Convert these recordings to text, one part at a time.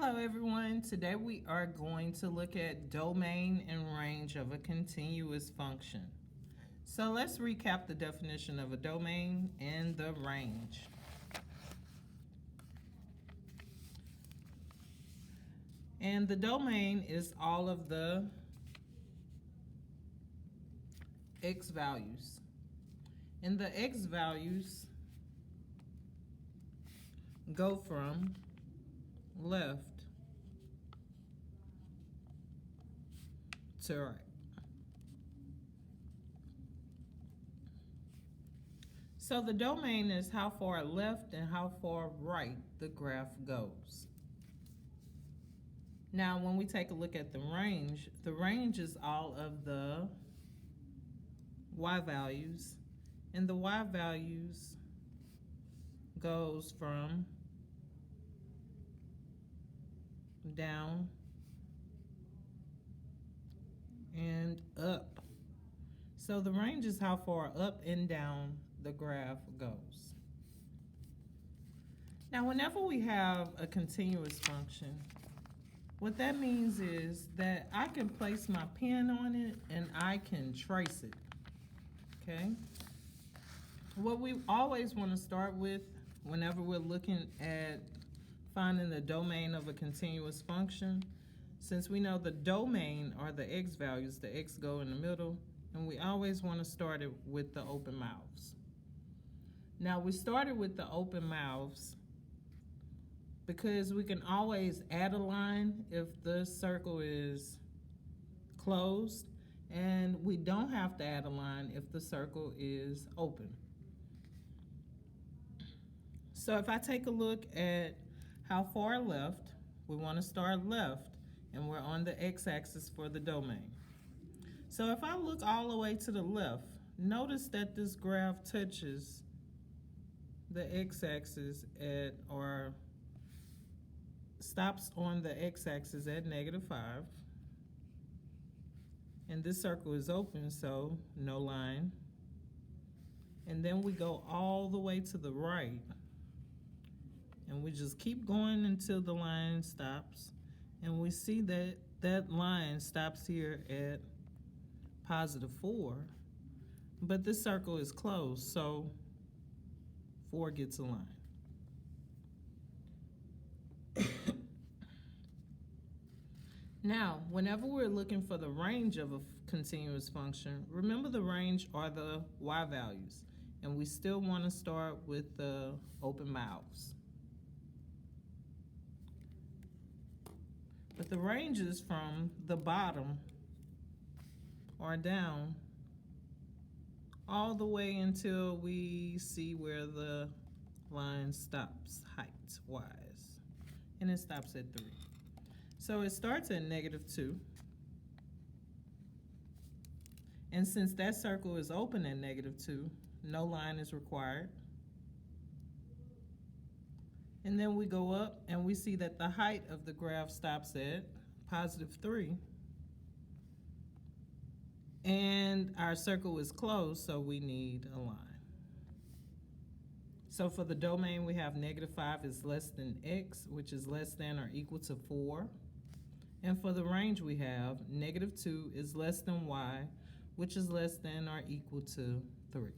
Hello everyone, today we are going to look at domain and range of a continuous function. So let's recap the definition of a domain and the range. And the domain is all of the x values. And the x values go from left to right. So the domain is how far left and how far right the graph goes. Now, when we take a look at the range is all of the y values, and the y values goes from down and up. So the range is how far up and down the graph goes. Now, whenever we have a continuous function, what that means is that I can place my pen on it and I can trace it, okay? What we always want to start with whenever we're looking at finding the domain of a continuous function, since we know the domain are the x values, the x go in the middle, and we always want to start it with the open mouths. Now, we started with the open mouths because we can always add a line if the circle is closed, and we don't have to add a line if the circle is open. So if I take a look at how far left, we want to start left, and we're on the x-axis for the domain. So if I look all the way to the left, notice that this graph touches the x-axis at, or stops on the x-axis at -5. And this circle is open, so no line. And then we go all the way to the right. And we just keep going until the line stops. And we see that that line stops here at +4. But this circle is closed, so 4 gets a line. Now, whenever we're looking for the range of a continuous function, remember the range are the y values, and we still want to start with the open mouths. But the range is from the bottom or down all the way until we see where the line stops height-wise, and it stops at 3. So it starts at -2. And since that circle is open at -2, no line is required. And then we go up and we see that the height of the graph stops at +3. And our circle is closed, so we need a line. So for the domain, we have -5 is less than x, which is less than or equal to 4. And for the range, we have -2 is less than y, which is less than or equal to 3.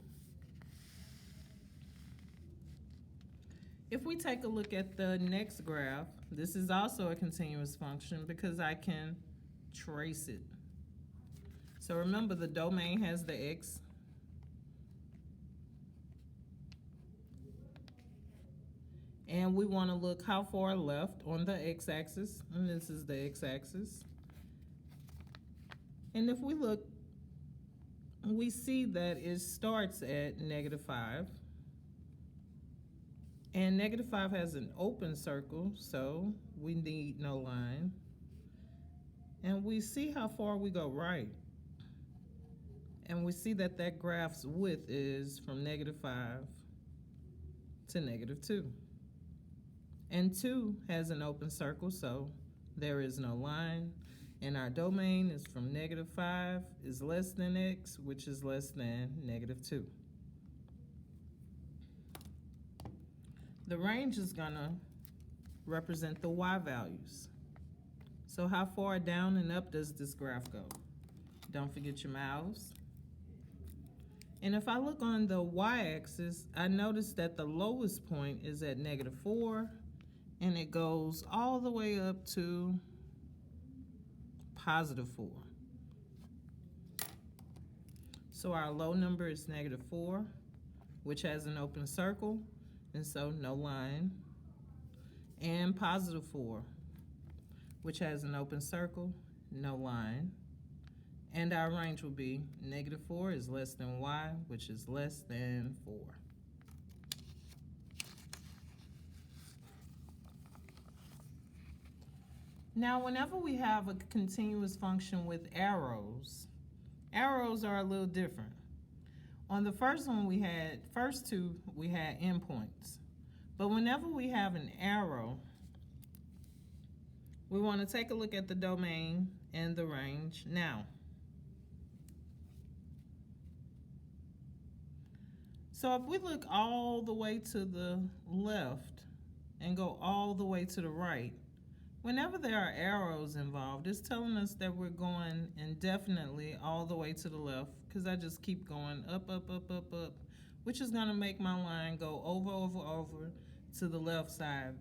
If we take a look at the next graph, this is also a continuous function because I can trace it. So remember, the domain has the x. And we want to look how far left on the x-axis, and this is the x-axis. And if we look, we see that it starts at -5. And -5 has an open circle, so we need no line. And we see how far we go right. And we see that that graph's width is from -5 to -2. And 2 has an open circle, so there is no line. And our domain is from -5 is less than x, which is less than -2. The range is gonna represent the y values. So how far down and up does this graph go? Don't forget your mouse. And if I look on the y-axis, I notice that the lowest point is at -4, and it goes all the way up to +4. So our low number is -4, which has an open circle, and so no line, and +4, which has an open circle, no line. And our range will be -4 is less than y, which is less than 4. Now, whenever we have a continuous function with arrows, arrows are a little different. On the first two, we had endpoints. But whenever we have an arrow, we want to take a look at the domain and the range now. So if we look all the way to the left and go all the way to the right, whenever there are arrows involved, it's telling us that we're going indefinitely all the way to the left, because I just keep going up, up, up, up, up, which is going to make my line go over, over, over to the left side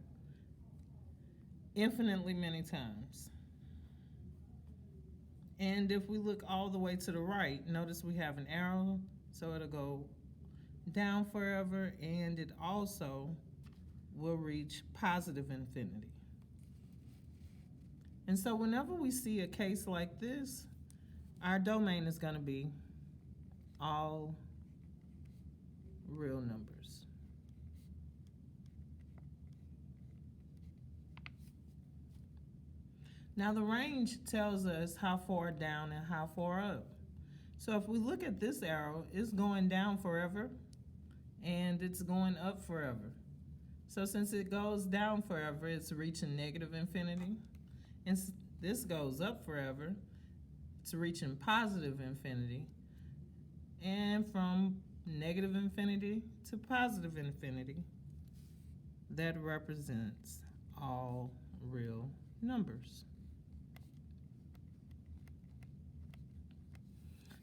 infinitely many times. And if we look all the way to the right, notice we have an arrow, so it'll go down forever, and it also will reach positive infinity. And so whenever we see a case like this, our domain is going to be all real numbers. Now the range tells us how far down and how far up. So if we look at this arrow, it's going down forever and it's going up forever. So since it goes down forever, it's reaching negative infinity. And this goes up forever, it's reaching positive infinity. And from negative infinity to positive infinity, that represents all real numbers.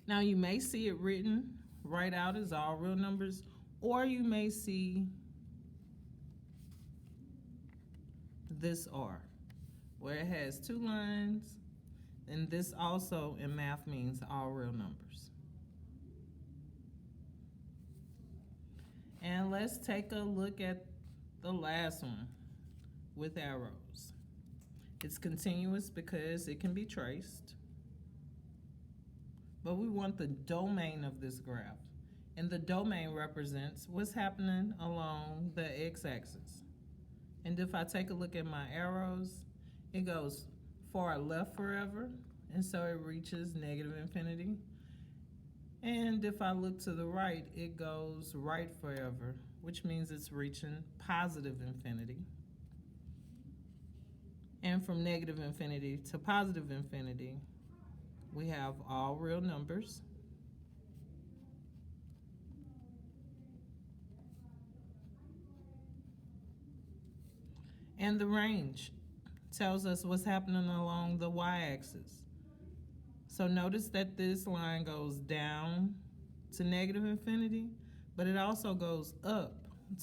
Now you may see it written right out as all real numbers, or you may see this R, where it has 2 lines, and this also in math means all real numbers. And let's take a look at the last one with arrows. It's continuous because it can be traced, but we want the domain of this graph. And the domain represents what's happening along the x-axis. And if I take a look at my arrows, it goes far left forever, and so it reaches negative infinity. And if I look to the right, it goes right forever, which means it's reaching positive infinity. And from negative infinity to positive infinity, we have all real numbers. And the range tells us what's happening along the y-axis. So notice that this line goes down to negative infinity, but it also goes up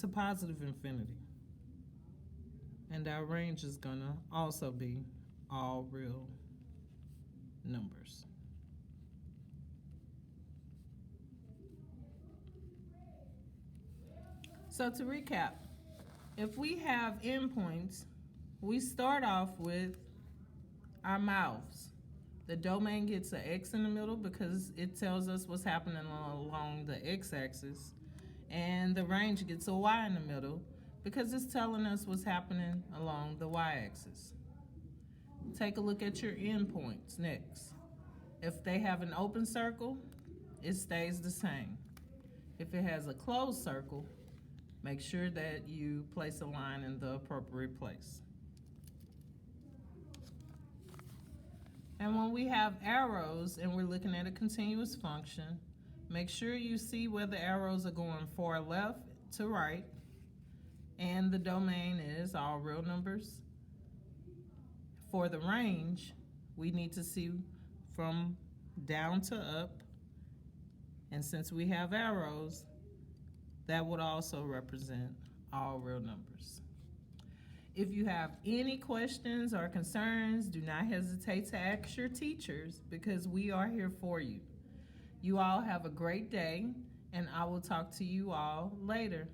to positive infinity. And our range is going to also be all real numbers. So to recap, if we have endpoints, we start off with our mouths. The domain gets an X in the middle because it tells us what's happening along the x-axis. And the range gets a Y in the middle because it's telling us what's happening along the y-axis. Take a look at your endpoints next. If they have an open circle, it stays the same. If it has a closed circle, make sure that you place a line in the appropriate place. And when we have arrows and we're looking at a continuous function, make sure you see where the arrows are going far left to right, and the domain is all real numbers. For the range, we need to see from down to up, and since we have arrows, that would also represent all real numbers. If you have any questions or concerns, do not hesitate to ask your teachers because we are here for you. You all have a great day, and I will talk to you all later.